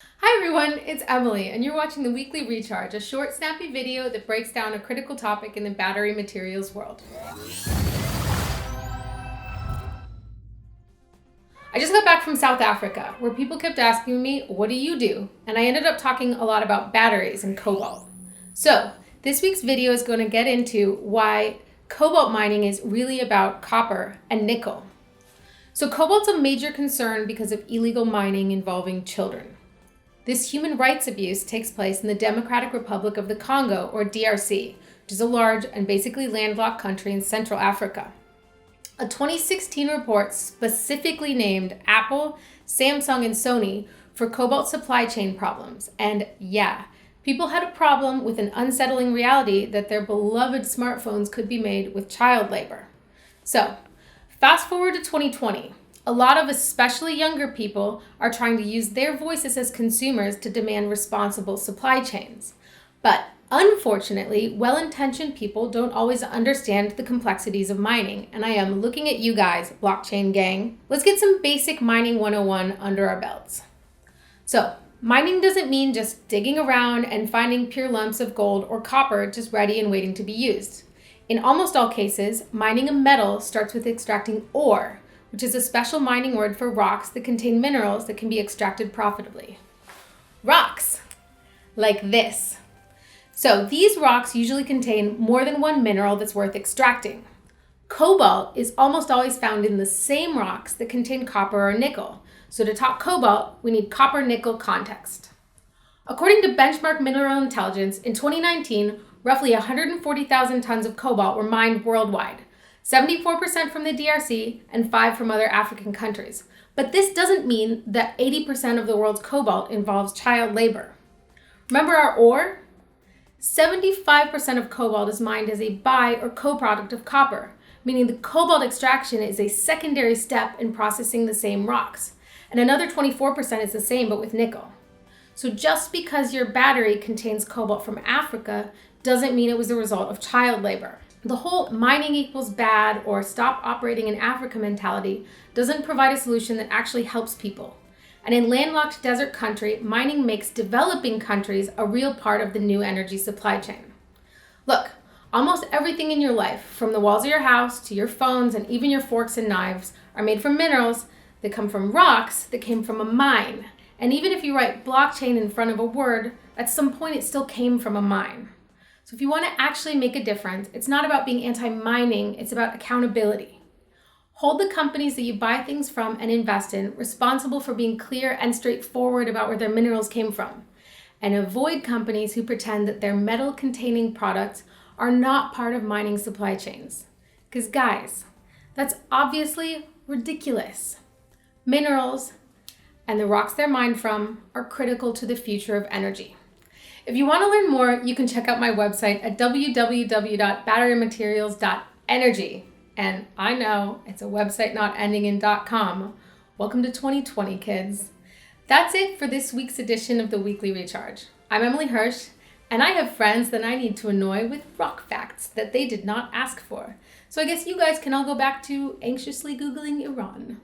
Hi everyone, it's Emily, and you're watching the Weekly Recharge, a short, snappy video that breaks down a critical topic in the battery materials world. I just got back from South Africa, where people kept asking me, what do you do? And I ended up talking a lot about batteries and cobalt. So, this week's video is going to get into why cobalt mining is really about copper and nickel. So, cobalt's a major concern because of illegal mining involving children. This human rights abuse takes place in the Democratic Republic of the Congo, or DRC, which is a large and basically landlocked country in Central Africa. A 2016 report specifically named Apple, Samsung, and Sony for cobalt supply chain problems. And yeah, people had a problem with an unsettling reality that their beloved smartphones could be made with child labor. So, fast forward to 2020. A lot of especially younger people are trying to use their voices as consumers to demand responsible supply chains. But unfortunately, well-intentioned people don't always understand the complexities of mining, and I am looking at you guys, blockchain gang. Let's get some basic mining 101 under our belts. So, mining doesn't mean just digging around and finding pure lumps of gold or copper just ready and waiting to be used. In almost all cases, mining a metal starts with extracting ore, which is a special mining word for rocks that contain minerals that can be extracted profitably. Rocks, like this. So these rocks usually contain more than one mineral that's worth extracting. Cobalt is almost always found in the same rocks that contain copper or nickel. So to talk cobalt, we need copper-nickel context. According to Benchmark Mineral Intelligence, in 2019, roughly 140,000 tons of cobalt were mined worldwide. 74% from the DRC and 5% from other African countries. But this doesn't mean that 80% of the world's cobalt involves child labor. Remember our ore? 75% of cobalt is mined as a by or co-product of copper, meaning the cobalt extraction is a secondary step in processing the same rocks. And another 24% is the same but with nickel. So just because your battery contains cobalt from Africa doesn't mean it was the result of child labor. The whole mining equals bad or stop operating in Africa mentality doesn't provide a solution that actually helps people. And in landlocked desert country, mining makes developing countries a real part of the new energy supply chain. Look, almost everything in your life, from the walls of your house to your phones and even your forks and knives, are made from minerals that come from rocks that came from a mine. And even if you write blockchain in front of a word, at some point it still came from a mine. So if you want to actually make a difference, it's not about being anti-mining, it's about accountability. Hold the companies that you buy things from and invest in responsible for being clear and straightforward about where their minerals came from. And avoid companies who pretend that their metal-containing products are not part of mining supply chains. Because guys, that's obviously ridiculous. Minerals and the rocks they're mined from are critical to the future of energy. If you want to learn more, you can check out my website at www.batterymaterials.energy. And I know, it's a website not ending in .com. Welcome to 2020, kids. That's it for this week's edition of the Weekly Recharge. I'm Emily Hirsch, and I have friends that I need to annoy with rock facts that they did not ask for. So I guess you guys can all go back to anxiously Googling Iran.